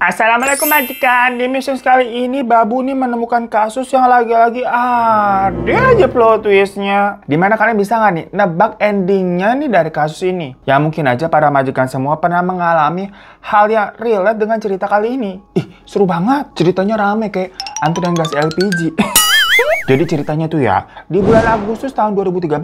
Assalamualaikum majikan. Di mission kali ini Babu nih menemukan kasus yang lagi-lagi ada aja plot twistnya. Dimana kalian bisa nggak nih nebak endingnya nih dari kasus ini? Ya mungkin aja para majikan semua pernah mengalami hal yang relate dengan cerita kali ini. Ih seru banget, ceritanya rame kayak hantu dan gas LPG. Jadi ceritanya tuh ya, di bulan Agustus tahun 2013,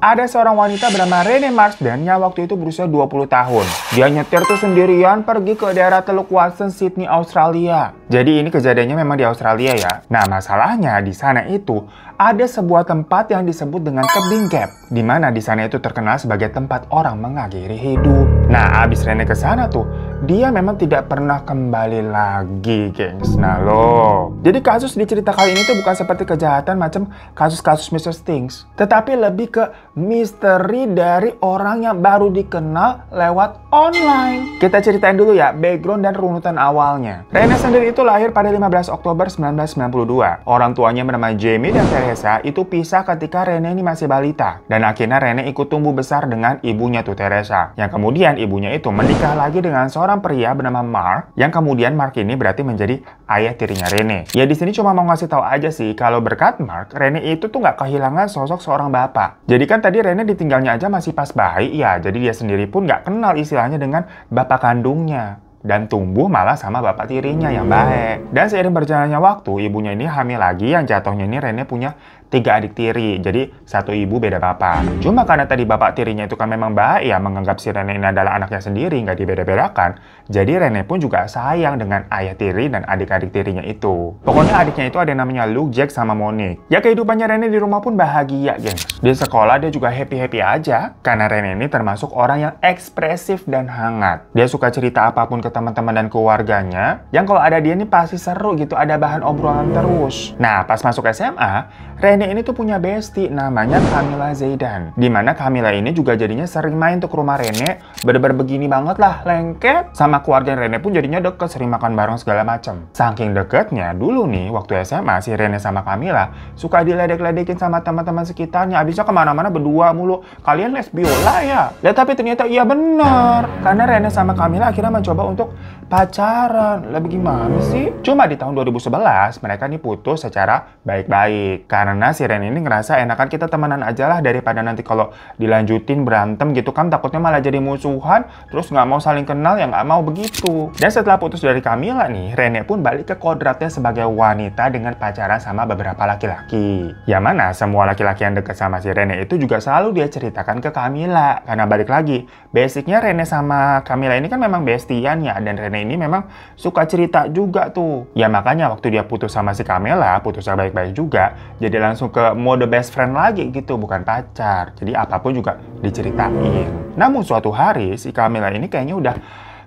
ada seorang wanita bernama Rene Marsden yang waktu itu berusia 20 tahun. Dia nyetir tuh sendirian pergi ke daerah Teluk Watson, Sydney, Australia. Jadi ini kejadiannya memang di Australia ya. Nah masalahnya di sana itu ada sebuah tempat yang disebut dengan tebing gap, di mana di sana itu terkenal sebagai tempat orang mengakhiri hidup. Nah abis Rene ke sana tuh, dia memang tidak pernah kembali lagi, gengs. Nah loh, jadi kasus di cerita kali ini tuh bukan seperti kejahatan macam kasus-kasus Mr. Things, tetapi lebih ke misteri dari orang yang baru dikenal lewat online. Kita ceritain dulu ya background dan runutan awalnya. Rene sendiri itu lahir pada 15 Oktober 1992. Orang tuanya bernama Jamie dan Teresa itu pisah ketika Rene ini masih balita. Dan akhirnya Rene ikut tumbuh besar dengan ibunya tuh Teresa. Yang kemudian ibunya itu menikah lagi dengan seorang pria bernama Mark. Yang kemudian Mark ini berarti menjadi ayah tirinya Rene. Ya di sini cuma mau ngasih tahu aja sih kalau berkat Mark, Rene itu tuh nggak kehilangan sosok seorang bapak. Jadi kan tadi Rene ditinggalnya aja masih pas bayi ya. Jadi dia sendiri pun nggak kenal istilahnya dengan bapak kandungnya. Dan tumbuh malah sama bapak tirinya yang baik. Dan seiring berjalannya waktu, ibunya ini hamil lagi yang jatuhnya ini Rene punya 3 adik tiri. Jadi satu ibu beda bapak. Cuma karena tadi bapak tirinya itu kan memang baik ya, menganggap si Rene ini adalah anaknya sendiri, nggak dibeda-bedakan. Jadi Rene pun juga sayang dengan ayah tiri dan adik-adik tirinya itu. Pokoknya adiknya itu ada yang namanya Luke, Jack, sama Monique. Ya kehidupannya Rene di rumah pun bahagia, gengs. Di sekolah dia juga happy-happy aja. Karena Rene ini termasuk orang yang ekspresif dan hangat. Dia suka cerita apapun ke teman-teman dan keluarganya. Yang kalau ada dia ini pasti seru gitu, ada bahan obrolan terus. Nah pas masuk SMA, Rene ini tuh punya bestie namanya Camilla Zaidan. Dimana Camilla ini juga jadinya sering main tuh ke rumah Rene. Bener-bener begini banget lah, lengket. Sama keluarga Rene pun jadinya deket, sering makan bareng segala macem. Saking deketnya, dulu nih waktu SMA si Rene sama Camilla suka diledek-ledekin sama teman-teman sekitarnya. Abisnya kemana-mana berdua mulu. Kalian les biola ya? Ya tapi ternyata iya bener. Karena Rene sama Camilla akhirnya mencoba untuk pacaran. Lah gimana sih? Cuma di tahun 2011 mereka nih putus secara baik-baik. Karena si Rene ini ngerasa enakan kita temenan aja lah daripada nanti kalau dilanjutin berantem gitu kan takutnya malah jadi musuhan. Terus nggak mau saling kenal ya nggak mau begitu. Dan setelah putus dari Camilla nih, Rene pun balik ke kodratnya sebagai wanita dengan pacaran sama beberapa laki-laki. Yang mana semua laki-laki yang deket sama si Rene itu juga selalu dia ceritakan ke Camilla. Karena balik lagi, basicnya Rene sama Camilla ini kan memang bestian ya. Dan Rene ini memang suka cerita juga tuh. Ya makanya waktu dia putus sama si Camilla, putusnya baik-baik juga. Jadi langsung ke mode best friend lagi gitu, bukan pacar. Jadi apapun juga diceritain. Namun suatu hari si Camilla ini kayaknya udah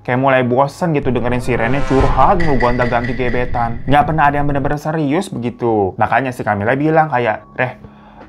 kayak mulai bosen gitu dengerin si Rene curhat mulu gonta-ganti gebetan. Nggak pernah ada yang bener-bener serius begitu. Makanya si Camilla bilang kayak,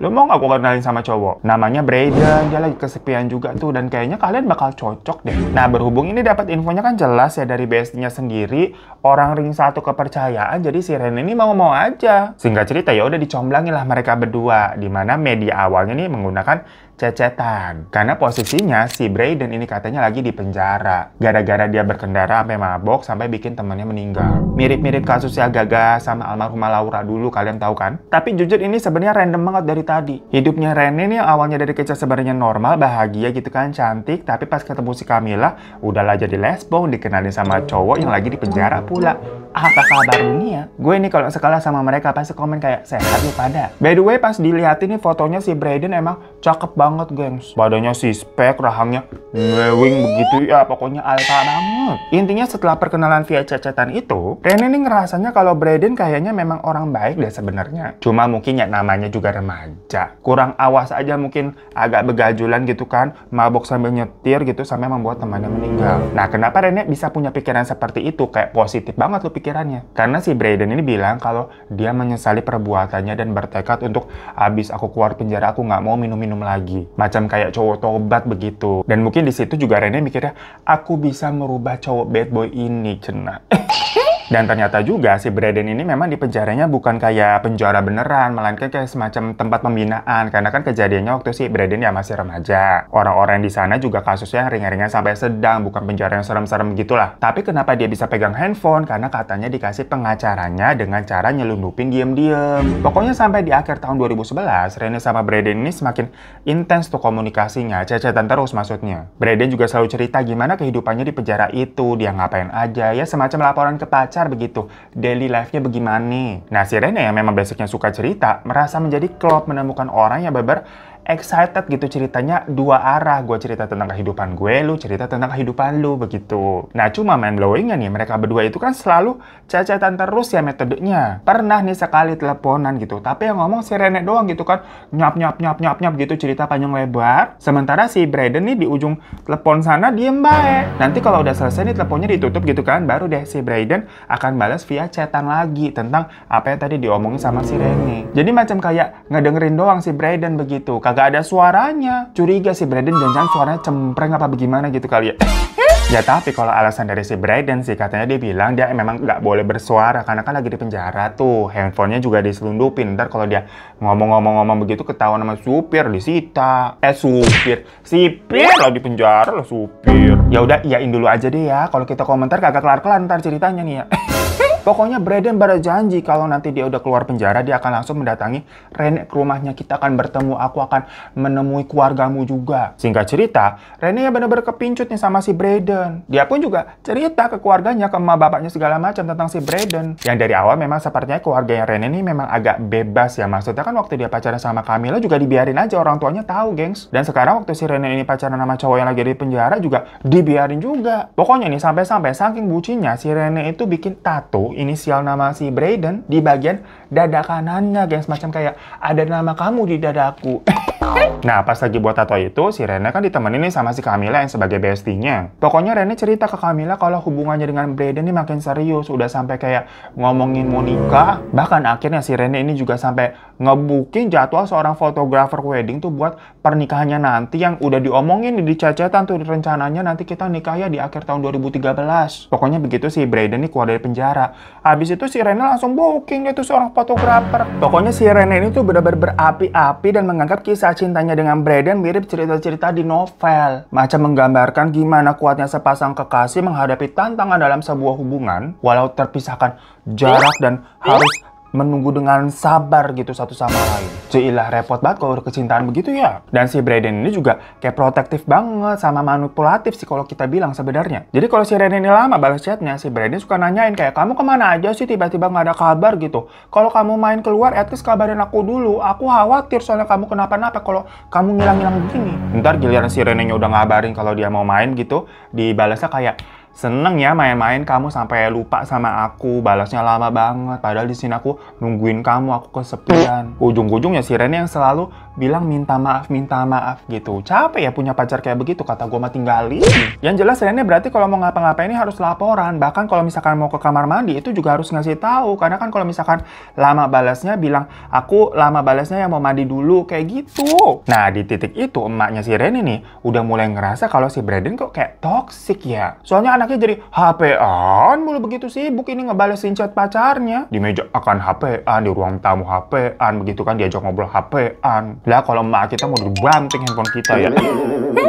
lu mau nggak gue kenalin sama cowok? Namanya Brayden, dia lagi kesepian juga tuh dan kayaknya kalian bakal cocok deh. Nah berhubung ini dapat infonya kan jelas ya dari bestinya sendiri, orang ring satu kepercayaan, jadi si Rene ini mau-mau aja. Singkat cerita ya udah dicomblangin lah mereka berdua, dimana media awalnya nih menggunakan cecetan. Karena posisinya si Brayden ini katanya lagi di penjara. Gara-gara dia berkendara sampai mabok sampai bikin temannya meninggal. Mirip-mirip kasusnya Gaga sama almarhumah Laura dulu, kalian tahu kan? Tapi jujur ini sebenarnya random banget dari tadi. Hidupnya Rene nih awalnya dari kecil sebenarnya normal, bahagia gitu kan, cantik. Tapi pas ketemu si Camilla, udahlah jadi lesbong, dikenalin sama cowok yang lagi di penjara pula. Apa kabar dunia? Gue nih kalau sekolah sama mereka pasti komen kayak sehat lu pada. By the way pas dilihatin nih fotonya si Brayden emang cakep banget gengs. Badannya six-pack, rahangnya ngewing begitu ya, pokoknya alpha banget. Intinya setelah perkenalan via cecetan itu, Rene nih ngerasanya kalau Brayden kayaknya memang orang baik deh sebenarnya. Cuma mungkin ya namanya juga remaja. remaja. Kurang awas aja mungkin agak begajulan gitu kan, mabok sambil nyetir gitu sampai membuat temannya meninggal. Nah, kenapa Rene bisa punya pikiran seperti itu? Kayak positif banget tuh pikirannya. Karena si Brayden ini bilang kalau dia menyesali perbuatannya dan bertekad untuk abis aku keluar penjara aku nggak mau minum-minum lagi. Macam kayak cowok tobat begitu. Dan mungkin di situ juga Rene mikirnya, aku bisa merubah cowok bad boy ini, cenah. Dan ternyata juga si Brayden ini memang di penjaranya bukan kayak penjara beneran, melainkan kayak semacam tempat pembinaan. Karena kan kejadiannya waktu si Brayden ya masih remaja. Orang-orang di sana juga kasusnya ringan-ringan sampai sedang, bukan penjara yang serem-serem gitulah. Tapi kenapa dia bisa pegang handphone? Karena katanya dikasih pengacaranya dengan cara nyelundupin diem-diem. Pokoknya sampai di akhir tahun 2011, Rene sama Brayden ini semakin intens tuh komunikasinya, cecetan terus maksudnya. Brayden juga selalu cerita gimana kehidupannya di penjara itu, dia ngapain aja, ya semacam laporan ke pacar begitu, daily life-nya bagaimana. Nah, si Rene yang memang basicnya suka cerita, merasa menjadi klop menemukan orang yang beber excited gitu ceritanya dua arah. Gue cerita tentang kehidupan gue, lu cerita tentang kehidupan lu, begitu. Nah, cuma mind blowing-nya nih, mereka berdua itu kan selalu cecetan terus ya metodenya. Pernah nih sekali teleponan gitu, tapi yang ngomong si Rene doang gitu kan, nyap gitu cerita panjang lebar. Sementara si Brayden nih di ujung telepon sana diem baik. Nanti kalau udah selesai nih teleponnya ditutup gitu kan, baru deh si Brayden akan balas via chatan lagi tentang apa yang tadi diomongin sama si Rene. Jadi macam kayak ngedengerin doang si Brayden begitu. Gak ada suaranya. Curiga si Brayden jangan-jangan suaranya cempreng apa bagaimana gitu kali ya. Ya tapi kalau alasan dari si Brayden sih katanya dia bilang dia memang nggak boleh bersuara karena kan lagi di penjara tuh. Handphonenya juga diselundupin. Ntar kalau dia ngomong begitu ketahuan sama supir disita. Sipir lo di penjara lo supir. Ya udah iyain dulu aja deh ya. Kalau kita komentar kagak kelar-kelar ntar ceritanya nih ya. Pokoknya Brayden berjanji kalau nanti dia udah keluar penjara, dia akan langsung mendatangi Rene ke rumahnya. Kita akan bertemu, aku akan menemui keluargamu juga. Singkat cerita, Rene ya bener-bener kepincut nih sama si Brayden. Dia pun juga cerita ke keluarganya, ke emak bapaknya segala macam tentang si Brayden. Yang dari awal memang sepertinya keluarganya Rene ini memang agak bebas ya. Maksudnya kan waktu dia pacaran sama Camilla juga dibiarin aja, orang tuanya tahu, gengs. Dan sekarang waktu si Rene ini pacaran sama cowok yang lagi di penjara juga dibiarin juga. Pokoknya nih sampai-sampai saking bucinnya si Rene itu bikin tato inisial nama si Brayden di bagian dada kanannya, gengs. Macam kayak ada nama kamu di dadaku. Nah, pas lagi buat tato itu, si Rene kan ditemenin nih sama si Camilla yang sebagai bestinya. Pokoknya Rene cerita ke Camilla kalau hubungannya dengan Brayden ini makin serius. Udah sampai kayak ngomongin mau nikah. Bahkan akhirnya si Rene ini juga sampai ngebooking jadwal seorang fotografer wedding tuh buat pernikahannya nanti yang udah diomongin di cecetan tuh rencananya nanti kita nikah ya di akhir tahun 2013. Pokoknya begitu si Brayden ini keluar dari penjara. Habis itu si Rene langsung booking dia tuh seorang fotografer. Pokoknya si Rene ini tuh benar-benar berapi-api dan menganggap kisah cintanya dengan Brayden mirip cerita-cerita di novel. Macam menggambarkan gimana kuatnya sepasang kekasih menghadapi tantangan dalam sebuah hubungan walau terpisahkan jarak dan harus menunggu dengan sabar gitu satu sama lain. Cilah repot banget kalau udah kecintaan begitu ya. Dan si Brayden ini juga kayak protektif banget sama manipulatif sih kalau kita bilang sebenarnya. Jadi kalau si Rene ini lama balas chatnya, si Brayden suka nanyain kayak kamu kemana aja sih tiba-tiba nggak ada kabar gitu. Kalau kamu main keluar at least kabarin aku dulu. Aku khawatir soalnya kamu kenapa-napa kalau kamu ngilang-ngilang begini. Ntar giliran si Rene udah ngabarin kalau dia mau main gitu, dibalasnya kayak seneng ya main-main kamu sampai lupa sama aku, balasnya lama banget. Padahal di sini aku nungguin kamu, aku kesepian. Ujung-ujungnya si Rene yang selalu bilang minta maaf gitu. Capek ya punya pacar kayak begitu, kata gue mah tinggalin. Yang jelas Rene berarti kalau mau ngapa-ngapain ini harus laporan. Bahkan kalau misalkan mau ke kamar mandi itu juga harus ngasih tahu. Karena kan kalau misalkan lama balasnya bilang aku lama balasnya yang mau mandi dulu kayak gitu. Nah di titik itu emaknya si Rene nih udah mulai ngerasa kalau si Brayden kok kayak toxic ya. Soalnya anaknya jadi HP-an mulu begitu sibuk ini ngebalesin chat pacarnya. Di meja akan HP-an, di ruang tamu HP-an, begitu kan diajak ngobrol HP-an. Lah kalau emak kita mau dibanting handphone kita ya.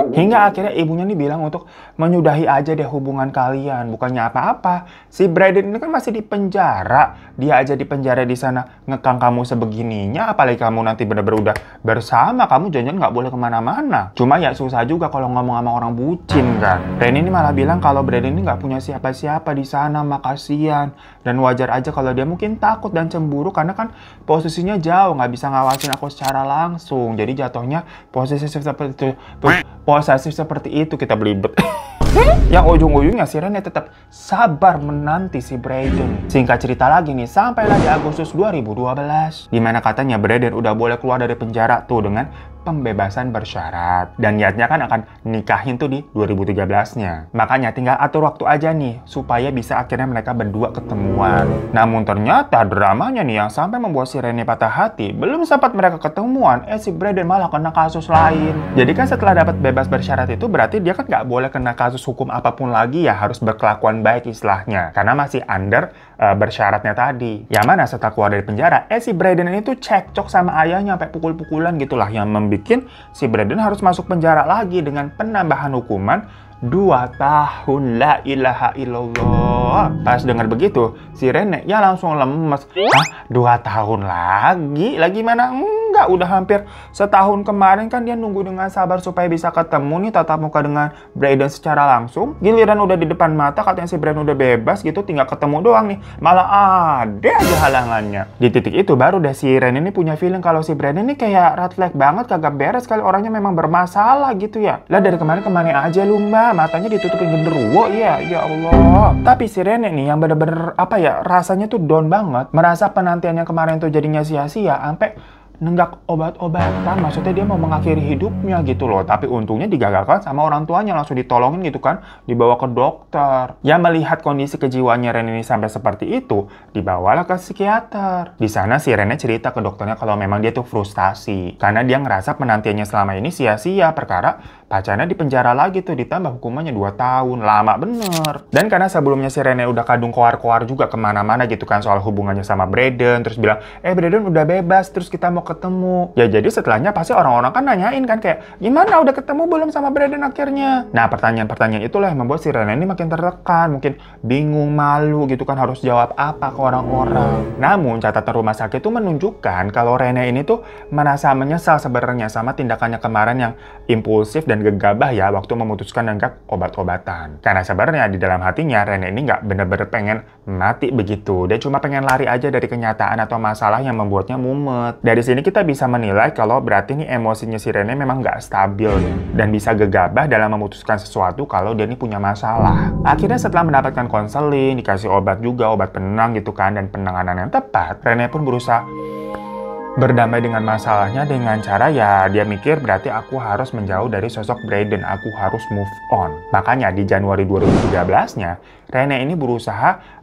Hingga akhirnya ibunya nih bilang untuk menyudahi aja deh hubungan kalian. Bukannya apa-apa. Si Brayden ini kan masih di penjara. Dia aja di penjara di sana ngekang kamu sebegininya. Apalagi kamu nanti bener-bener udah bersama. Kamu jangan nggak boleh kemana-mana. Cuma ya susah juga kalau ngomong sama orang bucin kan. Rene ini malah bilang kalau Brayden ini nggak punya siapa-siapa di sana. Makasian. Dan wajar aja kalau dia mungkin takut dan cemburu. Karena kan posisinya jauh. Nggak bisa ngawasin aku secara langsung. Jadi jatuhnya posesif seperti itu kita belibet. Yang ujung-ujungnya si Rene tetap sabar menanti si Brayden. Singkat cerita lagi nih, sampailah di Agustus 2012. Dimana katanya Brayden udah boleh keluar dari penjara tuh dengan pembebasan bersyarat. Dan niatnya kan akan nikahin tuh di 2013-nya. Makanya tinggal atur waktu aja nih, supaya bisa akhirnya mereka berdua ketemuan. Namun ternyata dramanya nih yang sampai membuat si Rene patah hati, belum sempat mereka ketemuan, si Brayden malah kena kasus lain. Jadi kan setelah dapat bebas bersyarat itu, berarti dia kan nggak boleh kena kasus hukum apapun lagi ya, harus berkelakuan baik istilahnya. Karena masih under bersyaratnya tadi. Yang mana setelah keluar dari penjara, si Brayden ini tuh cekcok sama ayahnya sampai pukul-pukulan gitulah, yang bikin si Brayden harus masuk penjara lagi dengan penambahan hukuman 2 tahun. La ilaha illallah. Pas dengar begitu, si Rene ya langsung lemes. Hah? 2 tahun lagi? Lagi mana? Enggak, udah hampir setahun kemarin kan dia nunggu dengan sabar supaya bisa ketemu nih tatap muka dengan Brayden secara langsung. Giliran udah di depan mata katanya si Brayden udah bebas gitu, tinggal ketemu doang nih. Malah ada aja halangannya. Di titik itu baru deh si Rene ini punya feeling kalau si Brayden ini kayak red flag banget, kagak beres kali, orangnya memang bermasalah gitu ya. Lah dari kemarin aja lu mbak, matanya ditutupin genderuwo ya Allah. Tapi si Rene nih yang bener-bener apa ya, rasanya tuh down banget, merasa penantiannya kemarin tuh jadinya sia-sia, sampai nenggak obat-obatan. Maksudnya dia mau mengakhiri hidupnya gitu loh. Tapi untungnya digagalkan sama orang tuanya, langsung ditolongin gitu kan, dibawa ke dokter. Ya melihat kondisi kejiwaannya Rene ini sampai seperti itu, dibawalah ke psikiater. Di sana si Rene cerita ke dokternya kalau memang dia tuh frustasi karena dia ngerasa penantiannya selama ini sia-sia, perkara pacarnya di penjara lagi tuh, ditambah hukumannya 2 tahun. Lama bener. Dan karena sebelumnya si Rene udah kadung koar-koar juga kemana-mana gitu kan soal hubungannya sama Brayden, terus bilang, Brayden udah bebas, terus kita mau ketemu. Ya jadi setelahnya pasti orang-orang kan nanyain kan kayak, gimana udah ketemu belum sama Brayden akhirnya? Nah pertanyaan-pertanyaan itulah yang membuat si Rene ini makin tertekan, mungkin bingung, malu gitu kan, harus jawab apa ke orang-orang. Namun catatan rumah sakit itu menunjukkan kalau Rene ini tuh merasa menyesal sebenarnya sama tindakannya kemarin yang impulsif dan gegabah ya waktu memutuskan nenggak obat-obatan. Karena sebenarnya di dalam hatinya Rene ini nggak bener-bener pengen mati begitu. Dia cuma pengen lari aja dari kenyataan atau masalah yang membuatnya mumet. Dari sini kita bisa menilai kalau berarti nih emosinya si Rene memang nggak stabil dan bisa gegabah dalam memutuskan sesuatu kalau dia ini punya masalah. Akhirnya setelah mendapatkan konseling, dikasih obat juga, obat penenang gitu kan, dan penanganan yang tepat, Rene pun berusaha berdamai dengan masalahnya dengan cara ya dia mikir berarti aku harus menjauh dari sosok Brayden, aku harus move on. Makanya di Januari 2013-nya, Rene ini berusaha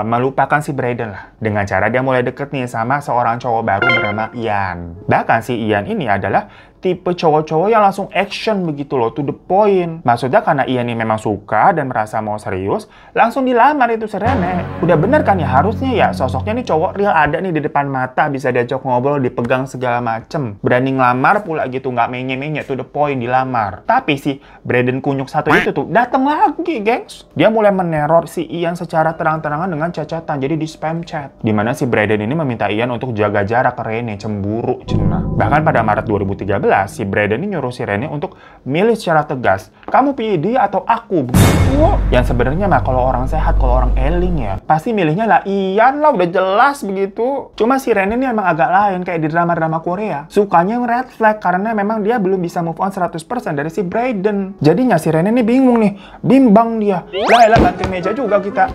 melupakan si Brayden lah. Dengan cara dia mulai deket nih sama seorang cowok baru bernama Ian. Bahkan si Ian ini adalah tipe cowok-cowok yang langsung action begitu loh, to the point. Maksudnya karena Ian ini memang suka dan merasa mau serius, langsung dilamar itu si Rene. Udah bener kan ya, harusnya ya sosoknya nih cowok real ada nih di depan mata, bisa diajak ngobrol, dipegang segala macem. Berani ngelamar pula gitu, nggak menye-menye, to the point, dilamar. Tapi si Brayden kunyuk satu itu tuh datang lagi, gengs. Dia mulai meneror si Ian secara terang-terangan dengan cacatan, jadi di spam chat. Dimana si Brayden ini meminta Ian untuk jaga jarak ke Rene, cemburu cenah. Bahkan pada Maret 2013, si Brayden ini nyuruh si Rene untuk milih secara tegas, kamu pilih dia atau aku, begitu. Yang sebenarnya mah kalau orang sehat, kalau orang eling ya, pasti milihnya lah Ian lah, udah jelas begitu. Cuma si Rene ini emang agak lain, kayak di drama-drama Korea. Sukanya yang red flag karena memang dia belum bisa move on 100% dari si Brayden. Jadinya si Rene ini bingung nih, bimbang dia. Lah banting meja juga kita.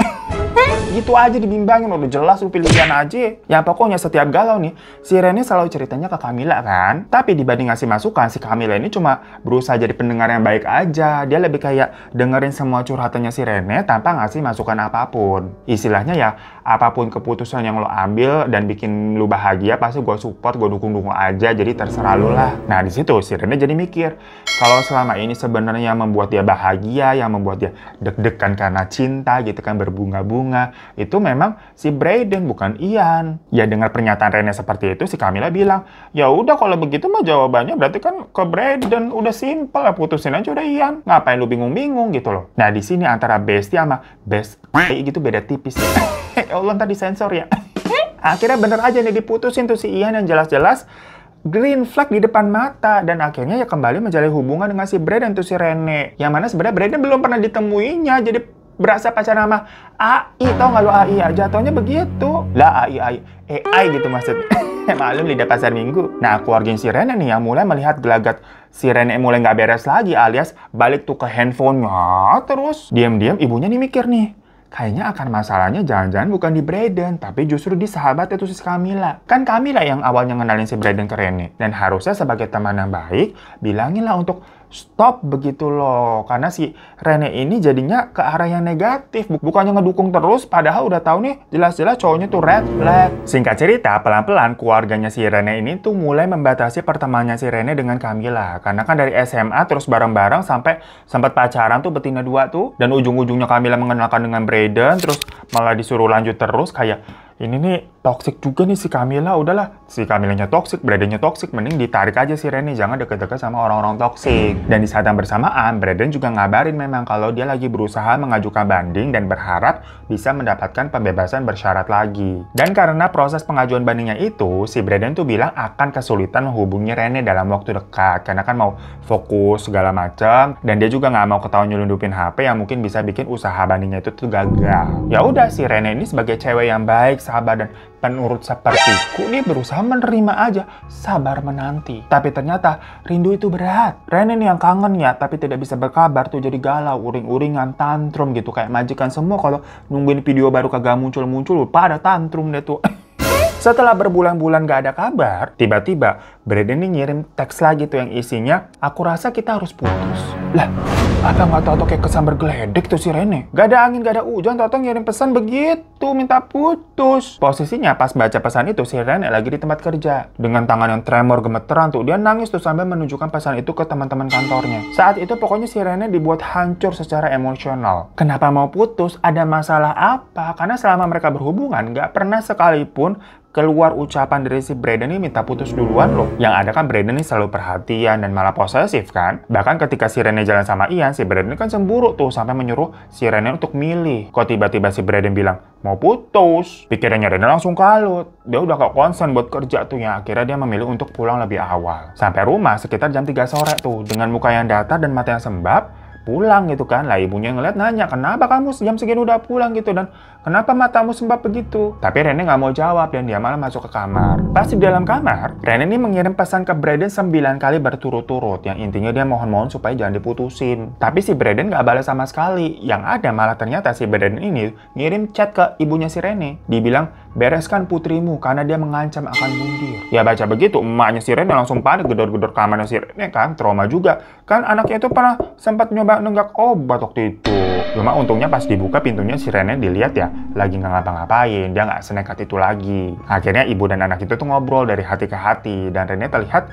Gitu aja dibimbangin, udah jelas lu pilihan aja. Ya pokoknya setiap galau nih, si Rene selalu ceritanya ke Camilla kan. Tapi dibanding ngasih masukan, si Camilla ini cuma berusaha jadi pendengar yang baik aja. Dia lebih kayak dengerin semua curhatannya si Rene tanpa ngasih masukan apapun. Istilahnya ya, apapun keputusan yang lo ambil dan bikin lu bahagia, pasti gue support, gue dukung-dukung aja. Jadi terserah lu lah. Nah di situ si Rene jadi mikir, kalau selama ini sebenarnya yang membuat dia bahagia, yang membuat dia deg-degan karena cinta gitu kan, berbunga-bunga, itu memang si Brayden, bukan Ian. Ya dengar pernyataan Rene seperti itu, si Camilla bilang, ya udah kalau begitu mah jawabannya berarti kan ke Brayden, udah simple lah, putusin aja udah Ian. Ngapain lu bingung-bingung gitu loh. Nah di sini antara bestie sama best gitu beda tipis. Ya Allah, ntar disensor ya. Akhirnya bener aja nih diputusin tuh si Ian yang jelas-jelas green flag di depan mata, dan akhirnya ya kembali menjalin hubungan dengan si Brayden tuh si Rene. Yang mana sebenarnya Brayden belum pernah ditemuinya, jadi Berasa pacaran sama AI, tau nggak lo AI ya? Jatuhnya begitu. Lah AI gitu maksudnya. Maklum lidah pasar minggu. Nah, keluarga si Rene nih yang mulai melihat gelagat si Rene mulai nggak beres lagi, alias balik tuh ke handphonenya terus. Diam-diam ibunya nih mikir nih, kayaknya akan masalahnya jangan-jangan bukan di Brayden, tapi justru di sahabat itu si Camilla. Kan Camilla yang awalnya ngenalin si Brayden ke Rene. Dan harusnya sebagai teman yang baik, bilanginlah untuk stop begitu loh. Karena si Rene ini jadinya ke arah yang negatif. Bukannya ngedukung terus, padahal udah tahu nih jelas-jelas cowoknya tuh red flag. Singkat cerita, pelan-pelan keluarganya si Rene ini tuh mulai membatasi pertemanannya si Rene dengan Camilla. Karena kan dari SMA terus bareng-bareng sampai sempat pacaran tuh betina dua tuh. Dan ujung-ujungnya Camilla mengenalkan dengan Brayden, terus malah disuruh lanjut terus kayak ini nih toxic juga nih si Camilla. Udahlah, si Camillanya toxic, Braydennya toxic, mending ditarik aja si Rene, jangan deket-deket sama orang-orang toxic. Dan di saat yang bersamaan, Brayden juga ngabarin memang kalau dia lagi berusaha mengajukan banding dan berharap bisa mendapatkan pembebasan bersyarat lagi. Dan karena proses pengajuan bandingnya itu, si Brayden tuh bilang akan kesulitan menghubungi Rene dalam waktu dekat, karena kan mau fokus segala macam, dan dia juga nggak mau ketahuan nyelundupin HP yang mungkin bisa bikin usaha bandingnya itu tuh gagal. Ya udah, si Rene ini sebagai cewek yang baik, sabar dan penurut sepertiku nih berusaha menerima aja, sabar menanti. Tapi ternyata rindu itu berat. Rene nih yang kangen ya, tapi tidak bisa berkabar tuh jadi galau, uring-uringan, tantrum gitu kayak majikan semua kalau nungguin video baru kagak muncul-muncul, pada tantrum deh tuh. Setelah berbulan-bulan gak ada kabar, tiba-tiba Brayden nih ngirim teks lagi tuh yang isinya, aku rasa kita harus putus. Lah, apa nggak tau kayak kesambar geledek tuh si Rene? Gak ada angin, gak ada hujan, tau ngirim pesan begitu, minta putus. Posisinya pas baca pesan itu, si Rene lagi di tempat kerja. Dengan tangan yang tremor gemeteran tuh, dia nangis tuh sambil menunjukkan pesan itu ke teman-teman kantornya. Saat itu pokoknya si Rene dibuat hancur secara emosional. Kenapa mau putus? Ada masalah apa? Karena selama mereka berhubungan, gak pernah sekalipun keluar ucapan dari si Brayden ini minta putus duluan loh. Yang ada kan Brayden ini selalu perhatian dan malah posesif kan. Bahkan ketika si Rene jalan sama Ian, si Brayden kan cemburu tuh sampai menyuruh si Rene untuk milih. Kok tiba-tiba si Brayden bilang mau putus? Pikirannya Rene langsung kalut. Dia udah gak konsen buat kerja tuh ya. Akhirnya dia memilih untuk pulang lebih awal. Sampai rumah sekitar jam 3 sore tuh dengan muka yang datar dan mata yang sembab. Pulang gitu kan, lah ibunya ngeliat nanya, kenapa kamu jam segini udah pulang gitu, dan kenapa matamu sembab begitu? Tapi Rene nggak mau jawab dan dia malah masuk ke kamar. Pas di dalam kamar, Rene ini mengirim pesan ke Brayden 9 kali berturut-turut, yang intinya dia mohon-mohon supaya jangan diputusin. Tapi si Brayden nggak balas sama sekali, yang ada malah ternyata si Brayden ini ngirim chat ke ibunya si Rene. Dibilang, bereskan putrimu karena dia mengancam akan bundir. Ya baca begitu, emaknya si Rene langsung panik, gedor-gedor kamarnya si Rene kan, trauma juga. Kan anaknya itu pernah sempat nyoba nenggak obat waktu itu. Cuma untungnya pas dibuka pintunya si Rene dilihat ya lagi nggak ngapa-ngapain, dia nggak senekat itu lagi. Akhirnya ibu dan anak itu tuh ngobrol dari hati ke hati dan Rene terlihat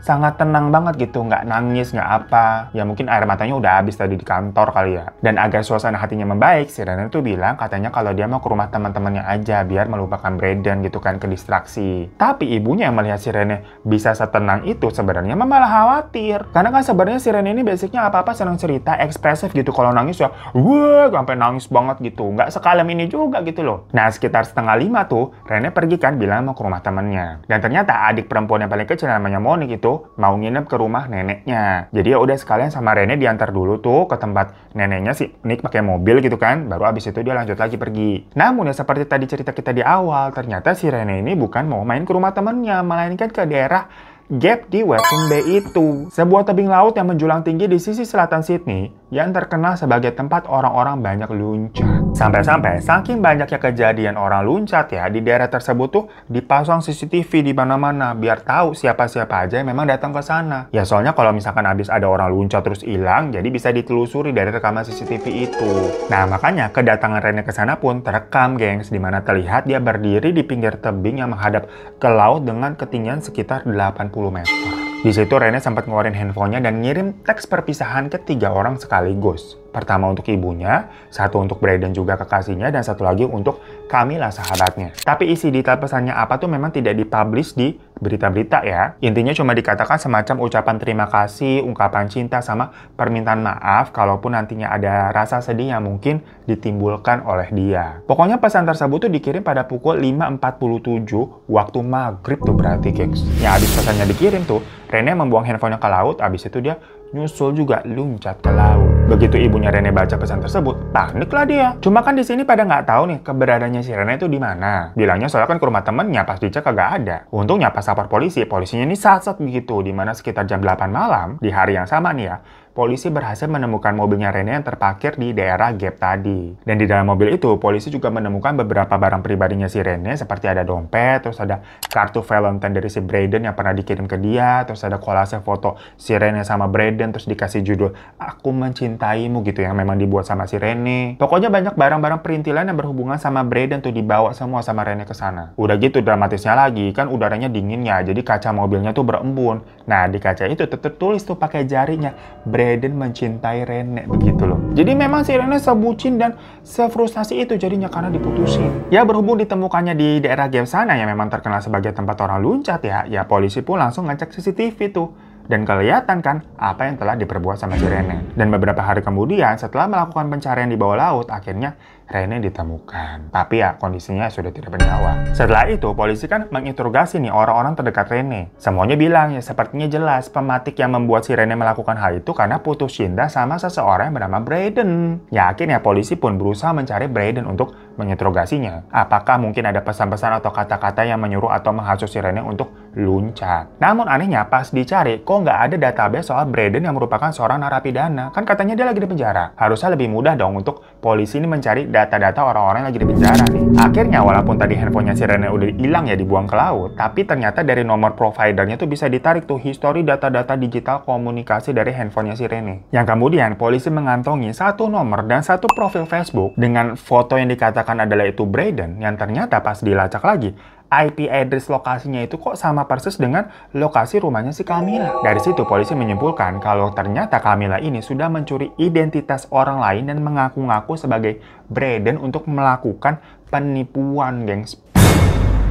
sangat tenang banget gitu, nggak nangis, nggak apa. Ya mungkin air matanya udah habis tadi di kantor kali ya. Dan agar suasana hatinya membaik, si Rene tuh bilang katanya kalau dia mau ke rumah teman-temannya aja biar melupakan Brayden gitu kan, ke distraksi. Tapi ibunya yang melihat si Rene bisa setenang itu sebenarnya malah khawatir. Karena kan sebenarnya si Rene ini basicnya apa-apa senang cerita, ekspresif gitu. Kalau nangis ya, wah sampai nangis banget gitu. Nggak sekalem ini juga gitu loh. Nah sekitar 4:30 tuh, Rene pergi kan bilang mau ke rumah temannya. Dan ternyata adik perempuan yang paling kecil namanya Monik itu mau nginep ke rumah neneknya. Jadi ya udah sekalian sama Rene diantar dulu tuh ke tempat neneknya si Nick pakai mobil gitu kan. Baru abis itu dia lanjut lagi pergi. Namun ya seperti tadi cerita kita di awal, ternyata si Rene ini bukan mau main ke rumah temennya, melainkan ke daerah Gap di Western Bay itu, sebuah tebing laut yang menjulang tinggi di sisi selatan Sydney yang terkenal sebagai tempat orang-orang banyak luncat. Sampai-sampai saking banyaknya kejadian orang luncat ya, di daerah tersebut tuh dipasang CCTV di mana-mana biar tahu siapa-siapa aja yang memang datang ke sana. Ya soalnya kalau misalkan habis ada orang luncat terus hilang, jadi bisa ditelusuri dari rekaman CCTV itu. Nah makanya kedatangan Rene ke sana pun terekam gengs, di mana terlihat dia berdiri di pinggir tebing yang menghadap ke laut dengan ketinggian sekitar 80 meter. Di situ Rene sempat ngeluarin handphonenya dan ngirim teks perpisahan ke 3 orang sekaligus. Pertama untuk ibunya, satu untuk Brayden juga kekasihnya, dan satu lagi untuk Camilla sahabatnya. Tapi isi detail pesannya apa tuh memang tidak dipublish di berita-berita ya. Intinya cuma dikatakan semacam ucapan terima kasih, ungkapan cinta, sama permintaan maaf kalaupun nantinya ada rasa sedih yang mungkin ditimbulkan oleh dia. Pokoknya pesan tersebut tuh dikirim pada pukul 5.47 waktu maghrib tuh berarti gengs. Ya abis pesannya dikirim tuh, Rene membuang handphonenya ke laut, abis itu dia nyusul juga loncat ke laut. Begitu ibunya Rene baca pesan tersebut, paniklah dia. Cuma kan di sini pada nggak tahu nih keberadaannya si Rene itu di mana. Bilangnya soalnya kan ke rumah temennya, pas dicek kagak ada. Untungnya pas lapor polisi, polisinya ini sat-sat begitu, di mana sekitar jam 8 malam di hari yang sama nih ya. Polisi berhasil menemukan mobilnya Rene yang terparkir di daerah Gap tadi. Dan di dalam mobil itu, polisi juga menemukan beberapa barang pribadinya si Rene, seperti ada dompet, terus ada kartu Valentine dari si Brayden yang pernah dikirim ke dia, terus ada kolase foto si Rene sama Brayden, terus dikasih judul Aku Mencintaimu gitu, yang memang dibuat sama si Rene. Pokoknya banyak barang-barang perintilan yang berhubungan sama Brayden tuh dibawa semua sama Rene ke sana. Udah gitu dramatisnya lagi, kan udaranya dingin ya, jadi kaca mobilnya tuh berembun. Nah, di kaca itu tertulis tuh pakai jarinya, Brayden mencintai Rene, begitu loh. Jadi memang si Rene sebucin dan sefrustasi itu jadinya karena diputusin. Ya berhubung ditemukannya di daerah Gap sana yang memang terkenal sebagai tempat orang loncat ya polisi pun langsung ngecek CCTV tuh. Dan kelihatan kan apa yang telah diperbuat sama si Rene. Dan beberapa hari kemudian setelah melakukan pencarian di bawah laut, akhirnya Rene ditemukan. Tapi ya kondisinya sudah tidak bernyawa. Setelah itu polisi kan menginterogasi nih orang-orang terdekat Rene. Semuanya bilang ya sepertinya jelas pematik yang membuat si Rene melakukan hal itu karena putus cinta sama seseorang yang bernama Brayden. Yakin ya polisi pun berusaha mencari Brayden untuk menginterogasinya. Apakah mungkin ada pesan-pesan atau kata-kata yang menyuruh atau menghasut si Rene untuk loncat. Namun anehnya pas dicari kok nggak ada database soal Brayden yang merupakan seorang narapidana. Kan katanya dia lagi di penjara. Harusnya lebih mudah dong untuk polisi ini mencari data-data orang-orang yang lagi di penjara nih. Akhirnya walaupun tadi handphonenya si Rene udah hilang ya dibuang ke laut, tapi ternyata dari nomor providernya tuh bisa ditarik tuh histori data-data digital komunikasi dari handphonenya si Rene. Yang kemudian polisi mengantongi satu nomor dan satu profil Facebook dengan foto yang dikatakan adalah itu Brayden, yang ternyata pas dilacak lagi IP address lokasinya itu kok sama persis dengan lokasi rumahnya si Camilla. Dari situ polisi menyimpulkan kalau ternyata Camilla ini sudah mencuri identitas orang lain dan mengaku-ngaku sebagai Brayden untuk melakukan penipuan, gengs.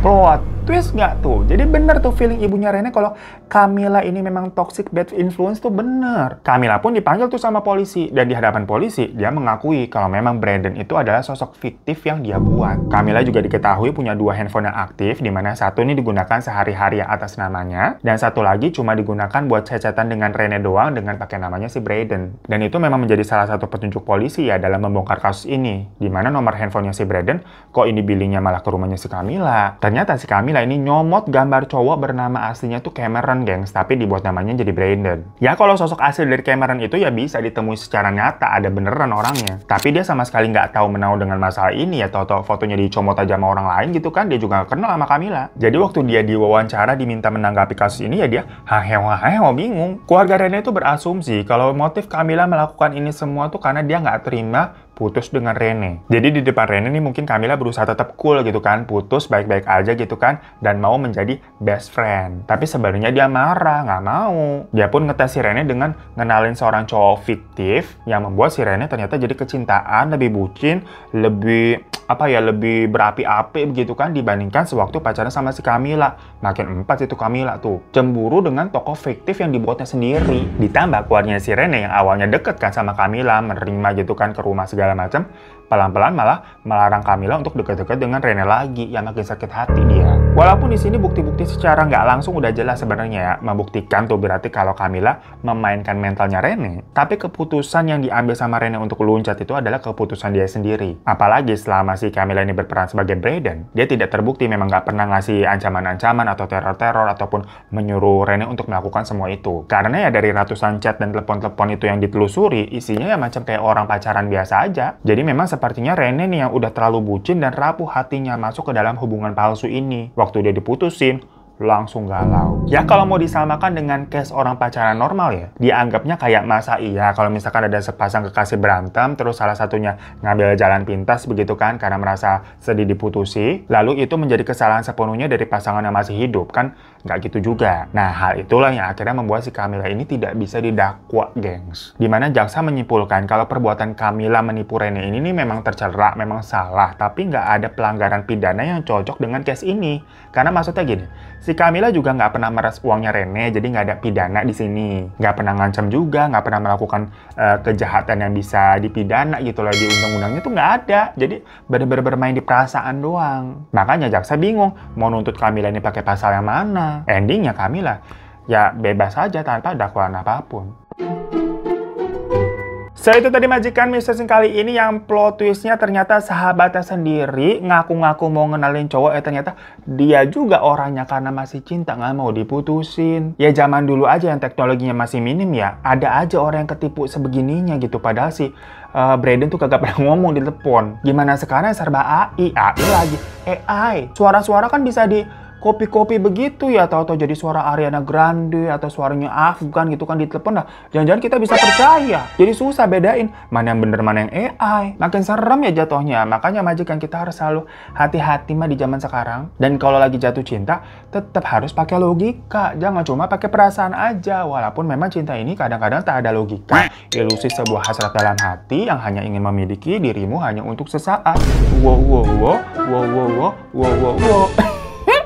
Plot twist nggak tuh? Jadi bener tuh feeling ibunya Rene kalau Camilla ini memang toxic bad influence tuh bener. Camilla pun dipanggil tuh sama polisi. Dan di hadapan polisi, dia mengakui kalau memang Brayden itu adalah sosok fiktif yang dia buat. Camilla juga diketahui punya 2 handphone yang aktif, di mana satu ini digunakan sehari-hari atas namanya, dan satu lagi cuma digunakan buat chat-chatan dengan Rene doang dengan pakai namanya si Brayden. Dan itu memang menjadi salah satu petunjuk polisi ya dalam membongkar kasus ini. Di mana nomor handphonenya si Brayden, kok ini billingnya malah ke rumahnya si Camilla. Ternyata si Camilla ini nyomot gambar cowok bernama aslinya tuh Cameron, gengs, tapi dibuat namanya jadi Brayden. Ya kalau sosok asli dari Cameron itu ya bisa ditemui secara nyata, ada beneran orangnya. Tapi dia sama sekali nggak tahu menau dengan masalah ini ya, tahu-tahu fotonya dicomot aja sama orang lain gitu kan, dia juga nggak kenal sama Camilla. Jadi waktu dia diwawancara diminta menanggapi kasus ini ya dia hahew bingung. Keluarga Rene itu berasumsi kalau motif Camilla melakukan ini semua tuh karena dia nggak terima putus dengan Rene. Jadi di depan Rene nih mungkin Camilla berusaha tetap cool gitu kan, putus baik-baik aja gitu kan, dan mau menjadi best friend. Tapi sebenarnya dia marah, nggak mau. Dia pun ngetes si Rene dengan ngenalin seorang cowok fiktif yang membuat si Rene ternyata jadi kecintaan, lebih bucin, lebih lebih berapi-api begitu kan dibandingkan sewaktu pacaran sama si Camilla. Makin 4 itu Camilla tuh cemburu dengan tokoh fiktif yang dibuatnya sendiri. Ditambah keluarganya si Rene yang awalnya deket kan sama Camilla, menerima gitu kan ke rumah segala macam, pelan-pelan malah melarang Camilla untuk deket-deket dengan Rene lagi, yang makin sakit hati dia. Walaupun di sini bukti-bukti secara nggak langsung udah jelas sebenarnya ya, membuktikan tuh berarti kalau Camilla memainkan mentalnya Rene, tapi keputusan yang diambil sama Rene untuk loncat itu adalah keputusan dia sendiri. Apalagi selama si Camilla ini berperan sebagai Brayden, dia tidak terbukti memang nggak pernah ngasih ancaman-ancaman atau teror-teror ataupun menyuruh Rene untuk melakukan semua itu. Karena ya dari ratusan chat dan telepon-telepon itu yang ditelusuri, isinya ya macam kayak orang pacaran biasa aja. Jadi memang sepertinya Rene nih yang udah terlalu bucin dan rapuh hatinya masuk ke dalam hubungan palsu ini. Waktu dia diputusin, langsung galau. Ya kalau mau disamakan dengan case orang pacaran normal ya, dianggapnya kayak masa iya kalau misalkan ada sepasang kekasih berantem, terus salah satunya ngambil jalan pintas begitu kan, karena merasa sedih diputusi, lalu itu menjadi kesalahan sepenuhnya dari pasangan yang masih hidup, kan nggak gitu juga. Nah hal itulah yang akhirnya membuat si Camilla ini tidak bisa didakwa, gengs. Dimana jaksa menyimpulkan kalau perbuatan Camilla menipu Rene ini nih memang tercela, memang salah, tapi nggak ada pelanggaran pidana yang cocok dengan case ini. Karena maksudnya gini, si Camilla juga nggak pernah meras uangnya Rene, jadi nggak ada pidana di sini. Nggak pernah ngancam juga, nggak pernah melakukan kejahatan yang bisa dipidana gitu loh, di undang-undangnya tuh nggak ada. Jadi bener-bener bermain di perasaan doang. Makanya jaksa bingung mau nuntut Camilla ini pakai pasal yang mana. Endingnya Camilla ya bebas saja tanpa dakwaan apapun. So itu tadi majikan misteri kali ini yang plot twistnya ternyata sahabatnya sendiri ngaku-ngaku mau ngenalin cowok, ternyata dia juga orangnya karena masih cinta nggak mau diputusin. Ya zaman dulu aja yang teknologinya masih minim ya, ada aja orang yang ketipu sebegininya gitu. Padahal si Brandon tuh kagak pernah ngomong di telepon. Gimana sekarang serba AI lagi, AI. Suara-suara kan bisa di kopi-kopi begitu ya, tahu-tahu jadi suara Ariana Grande atau suaranya Afgan gitu kan di telepon. Nah, jangan-jangan kita bisa percaya. Jadi susah bedain mana yang bener mana yang AI. Makin serem ya jatuhnya. Makanya majikan kita harus selalu hati-hati mah di zaman sekarang. Dan kalau lagi jatuh cinta, tetap harus pakai logika. Jangan cuma pakai perasaan aja. Walaupun memang cinta ini kadang-kadang tak ada logika. Ilusi sebuah hasrat dalam hati yang hanya ingin memiliki dirimu hanya untuk sesaat. Wow.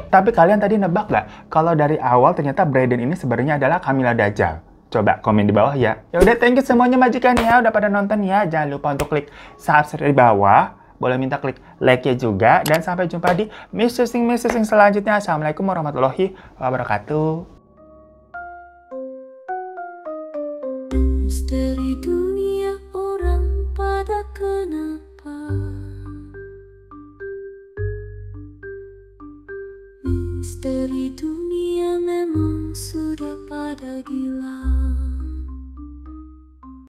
Tapi kalian tadi nebak gak? Kalau dari awal ternyata Brandon ini sebenarnya adalah Camilla Dajjal. Coba komen di bawah ya. Ya udah, thank you semuanya majikan ya udah pada nonton ya. Jangan lupa untuk klik subscribe di bawah. Boleh minta klik like-nya juga. Dan sampai jumpa di messaging selanjutnya. Assalamualaikum warahmatullahi wabarakatuh. Misteri dunia orang pada kenapa? Misteri dunia memang sudah